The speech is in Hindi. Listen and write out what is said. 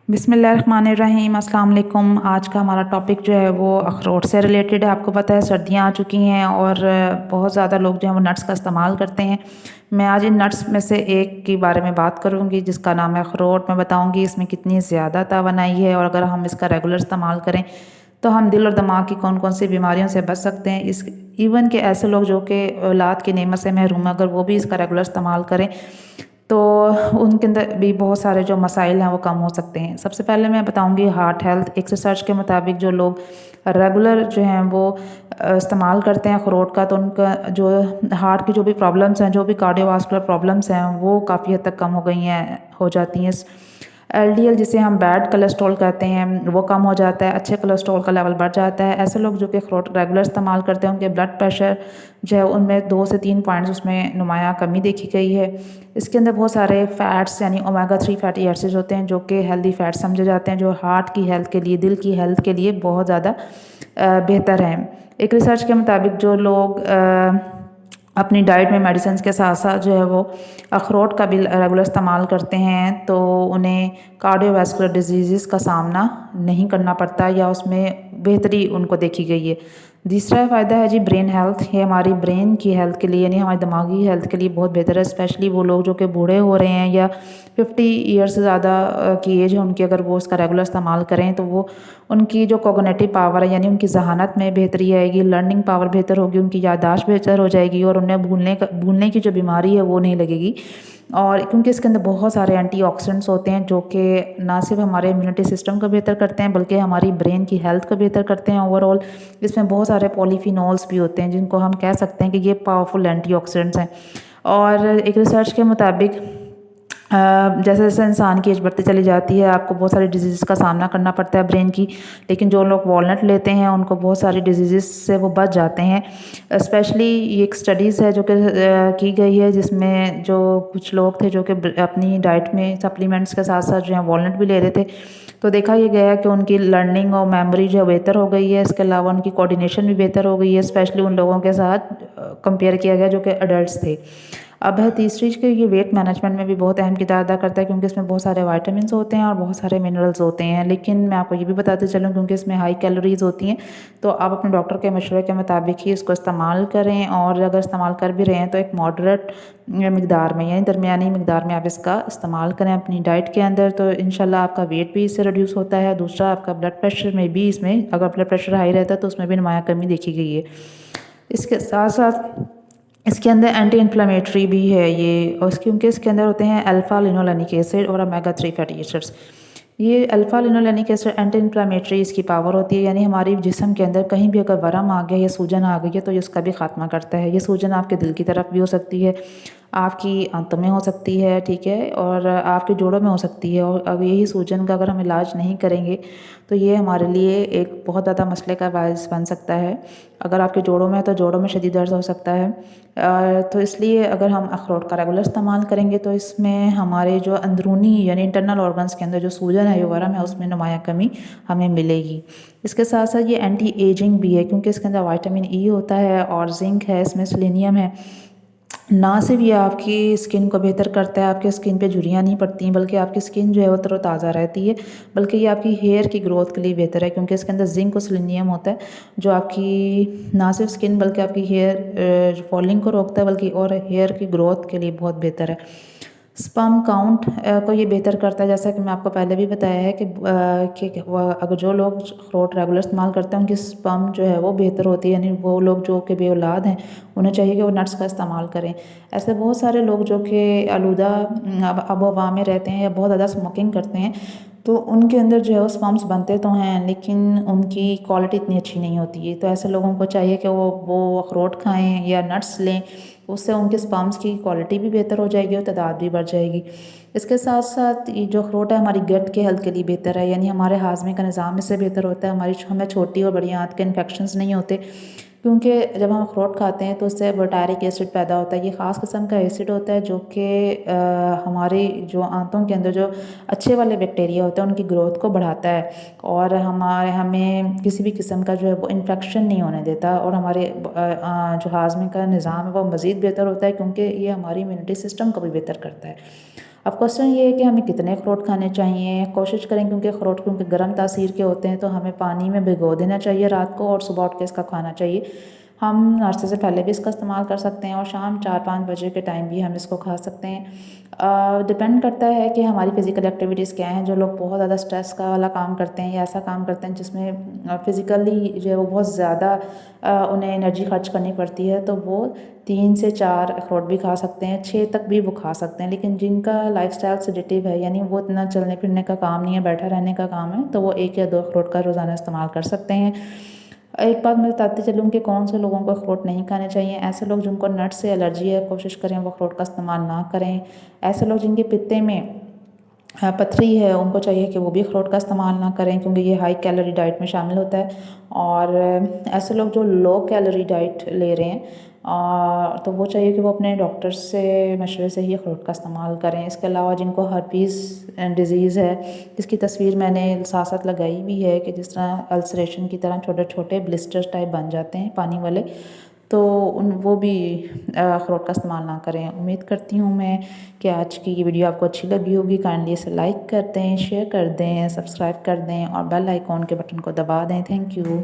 बिस्मिल्लाहिर्रहमानिर्रहीम, अस्सलाम वालेकुम। आज का हमारा टॉपिक जो है वो अखरोट से रिलेटेड है। आपको पता है सर्दियाँ आ चुकी हैं और बहुत ज़्यादा लोग जो हैं वो नट्स का इस्तेमाल करते हैं। मैं आज इन नट्स में से एक के बारे में बात करूंगी जिसका नाम है अखरोट। मैं बताऊंगी इसमें कितनी ज़्यादा तवानाई है और अगर हम इसका रेगुलर इस्तेमाल करें तो हम दिल और दिमाग की कौन कौन सी बीमारियों से बच सकते हैं। इस इवन के ऐसे लोग जो कि औलाद की नेमत से महरूम है, अगर वो भी इसका रेगुलर इस्तेमाल करें तो उनके अंदर भी बहुत सारे जो मसाइल हैं वो कम हो सकते हैं। सबसे पहले मैं बताऊंगी हार्ट हेल्थ। एक रिसर्च के मुताबिक जो लोग रेगुलर जो हैं वो इस्तेमाल करते हैं अखरोट का, तो उनका जो हार्ट की जो भी प्रॉब्लम्स हैं, जो भी कार्डियोवास्कुलर प्रॉब्लम्स हैं, वो काफ़ी हद तक कम हो गई हैं, हो जाती हैं। एलडीएल जिसे हम बैड कोलेस्ट्रॉल कहते हैं वो कम हो जाता है, अच्छे कोलेस्ट्रॉल का लेवल बढ़ जाता है। ऐसे लोग जो कि अखरोट रेगुलर इस्तेमाल करते हैं उनके ब्लड प्रेशर जो है उनमें 2 से 3 पॉइंट्स उसमें नुमाया कमी देखी गई है। इसके अंदर बहुत सारे फैट्स यानी ओमेगा 3 फैटी एसिड्स होते हैं जो कि हेल्दी फैट्स समझे जाते हैं, जो हार्ट की हेल्थ के लिए, दिल की हेल्थ के लिए बहुत ज़्यादा बेहतर हैं। एक रिसर्च के मुताबिक जो लोग अपनी डाइट में मेडिसिन के साथ साथ जो है वो अखरोट का भी रेगुलर इस्तेमाल करते हैं तो उन्हें कार्डियोवास्कुलर डिजीज़ का सामना नहीं करना पड़ता या उसमें बेहतरी उनको देखी गई है। दूसरा फ़ायदा है जी ब्रेन हेल्थ। ये हमारी ब्रेन की हेल्थ के लिए यानी हमारी दिमागी हेल्थ के लिए बहुत बेहतर है। स्पेशली वो लोग जो कि बूढ़े हो रहे हैं या 50 ईयर से ज़्यादा की एज है उनकी, अगर वो उसका रेगुलर इस्तेमाल करें तो वो उनकी जो कॉग्निटिव पावर है यानी उनकी जहानत में बेहतरी आएगी, लर्निंग पावर बेहतर होगी, उनकी याददाश्त बेहतर हो जाएगी और उन्हें भूलने की जो बीमारी है वो नहीं लगेगी। और क्योंकि इसके अंदर बहुत सारे एंटीऑक्सीडेंट्स होते हैं जो कि ना सिर्फ हमारे इम्यूनिटी सिस्टम को बेहतर करते हैं बल्कि हमारी ब्रेन की हेल्थ को बेहतर करते हैं ओवरऑल। इसमें बहुत सारे पॉलीफिनॉल्स भी होते हैं जिनको हम कह सकते हैं कि ये पावरफुल एंटीऑक्सीडेंट्स हैं। और एक रिसर्च के मुताबिक जैसे जैसे इंसान की एज बढ़ती चली जाती है आपको बहुत सारी डिजीज़ का सामना करना पड़ता है ब्रेन की, लेकिन जो लोग वॉलनट लेते हैं उनको बहुत सारी डिजीज़ से वो बच जाते हैं। स्पेशली ये एक स्टडीज़ है जो कि की गई है जिसमें जो कुछ लोग थे जो कि अपनी डाइट में सप्लीमेंट्स के साथ साथ जो है वॉलनट भी ले रहे थे, तो देखा ये गया है कि उनकी लर्निंग और मेमोरी जो है बेहतर हो गई है। इसके अलावा उनकी कोऑर्डिनेशन भी बेहतर हो गई है, स्पेशली उन लोगों के साथ कंपेयर किया गया जो कि अडल्ट थे। अब है तीसरी कि ये वेट मैनेजमेंट में भी बहुत अहम किरदार अदा करता है क्योंकि इसमें बहुत सारे विटामिन्स होते हैं और बहुत सारे मिनरल्स होते हैं। लेकिन मैं आपको ये भी बताते चलूँ क्योंकि इसमें हाई कैलोरीज होती हैं तो आप अपने डॉक्टर के मशवरे के मुताबिक ही इसको इस्तेमाल करें और अगर इस्तेमाल कर भी रहे हैं तो एक मॉडरेट मिकदार में यानी दरमियानी मिकदार में आप इसका इस्तेमाल करें अपनी डाइट के अंदर, तो इंशाल्लाह आपका वेट भी इससे रिड्यूस होता है। दूसरा आपका ब्लड प्रेशर में भी, इसमें अगर ब्लड प्रेशर हाई रहता है तो उसमें भी नुमाया कमी देखी गई है। इसके साथ साथ इसके अंदर एंटी इन्फ्लेमेटरी भी है ये, और क्योंकि इसके अंदर होते हैं अल्फा लिनोलेनिक एसिड और ओमेगा 3 फैटी एसिड्स। ये alpha linolenic acid anti inflammatory इसकी पावर होती है, यानी हमारे जिस्म के अंदर कहीं भी अगर वरम आ गया या सूजन आ गई है तो ये उसका भी खात्मा करता है। ये सूजन आपके दिल की तरफ भी हो सकती है, आपकी आंतों में हो सकती है, ठीक है, और आपके जोड़ों में हो सकती है। और अब यही सूजन का अगर हम इलाज नहीं करेंगे तो ये हमारे लिए एक बहुत ज़्यादा मसले का बायस बन सकता है। अगर आपके जोड़ों में है तो जोड़ों में शदीद दर्द हो सकता है। तो इसलिए अगर हम अखरोट का रेगुलर इस्तेमाल करेंगे तो इसमें हमारे जो अंदरूनी यानी इंटरनल ऑर्गन्स के अंदर जो सूजन है, जो वरम है, उसमें नुमाया कमी हमें मिलेगी। इसके साथ साथ ये एंटी एजिंग भी है क्योंकि इसके अंदर विटामिन ई होता है और जिंक है, इसमें सेलेनियम है। ना सिर्फ ये आपकी स्किन को बेहतर करता है, आपकी स्किन पे झुर्रियाँ नहीं पड़ती बल्कि आपकी स्किन जो है वो तरोताज़ा रहती है, बल्कि ये आपकी हेयर की ग्रोथ के लिए बेहतर है क्योंकि इसके अंदर जिंक और सेलेनियम होता है जो आपकी ना सिर्फ स्किन बल्कि आपकी हेयर फॉलिंग को रोकता है बल्कि और हेयर की ग्रोथ के लिए बहुत बेहतर है। स्पर्म काउंट को ये बेहतर करता है, जैसा कि मैं आपको पहले भी बताया है कि अगर जो लोग अखरोट रेगुलर इस्तेमाल करते हैं उनकी स्पर्म जो है वो बेहतर होती है, यानी वो लोग जो कि बे औलाद हैं उन्हें चाहिए कि वो नट्स का इस्तेमाल करें। ऐसे बहुत सारे लोग जो कि आलूदा आबो हवा में रहते हैं या बहुत ज़्यादा स्मोकिंग करते हैं तो उनके अंदर जो है वो स्पर्म्स बनते तो हैं लेकिन उनकी क्वालिटी इतनी अच्छी नहीं होती है। तो ऐसे लोगों को चाहिए कि वो अखरोट खाएँ या नट्स लें, उससे उनके स्पर्म्स की क्वालिटी भी बेहतर हो जाएगी और तादाद भी बढ़ जाएगी। इसके साथ साथ ये जो अखरोट है हमारी गट के हेल्थ के लिए बेहतर है, यानी हमारे हाजमे का निज़ाम इससे बेहतर होता है, हमें छोटी और बड़ी आंत के इन्फेक्शंस नहीं होते क्योंकि जब हम अखरोट खाते हैं तो उससे बटारिक एसिड पैदा होता है। ये ख़ास किस्म का एसिड होता है जो कि हमारी जो आंतों के अंदर जो अच्छे वाले बैक्टीरिया होते हैं उनकी ग्रोथ को बढ़ाता है और हमें किसी भी किस्म का जो है वो इन्फेक्शन नहीं होने देता और हमारे जो हाजमे का निज़ाम है वो मज़ीद बेहतर होता है क्योंकि ये हमारी इम्यूनिटी सिस्टम को भी बेहतर करता है। अब क्वेश्चन ये है कि हमें कितने अखरोट खाने चाहिए। कोशिश करें क्योंकि अखरोट क्योंकि गर्म तासीर के होते हैं तो हमें पानी में भिगो देना चाहिए रात को और सुबह उठ के इसका खाना चाहिए। हम नाश्ते से पहले भी इसका इस्तेमाल कर सकते हैं और शाम 4-5 बजे के टाइम भी हम इसको खा सकते हैं। डिपेंड करता है कि हमारी फ़िज़िकल एक्टिविटीज़ क्या हैं। जो लोग बहुत ज़्यादा स्ट्रेस का वाला काम करते हैं या ऐसा काम करते हैं जिसमें फ़िज़िकली जो है वो बहुत ज़्यादा उन्हें एनर्जी खर्च करनी पड़ती है, तो वो 3 से 4 अखरोट भी खा सकते हैं, 6 तक भी वो खा सकते हैं। लेकिन जिनका लाइफ़स्टाइल सेडेटिव है, यानी वो इतना चलने फिरने का काम नहीं है, बैठा रहने का काम है, तो वो 1 या 2 अखरोट का रोज़ाना इस्तेमाल कर सकते हैं। एक बात मैं बताती चलूँ कि कौन से लोगों को अखरोट नहीं खाने चाहिए। ऐसे लोग जिनको नट से एलर्जी है, कोशिश करें वो अखरोट का इस्तेमाल ना करें। ऐसे लोग जिनके पित्ते में पथरी है, उनको चाहिए कि वो भी अखरोट का इस्तेमाल ना करें क्योंकि ये हाई कैलोरी डाइट में शामिल होता है। और ऐसे लोग जो लो कैलोरी डाइट ले रहे हैं तो वो चाहिए कि वो अपने डॉक्टर से मशवरे से ही अखरोट का इस्तेमाल करें। इसके अलावा जिनको हर्पीज़ डिज़ीज़ है, जिसकी तस्वीर मैंने साथ साथ लगाई भी है कि जिस तरह अल्सरेशन की तरह छोटे छोटे ब्लिस्टर्स टाइप बन जाते हैं पानी वाले, तो वो भी अखरोट का इस्तेमाल ना करें। उम्मीद करती हूँ मैं कि आज की ये वीडियो आपको अच्छी लगी होगी। काइंडली इसे लाइक कर दें, शेयर कर दें, सब्सक्राइब कर दें और बेल आइकॉन के बटन को दबा दें। Thank you.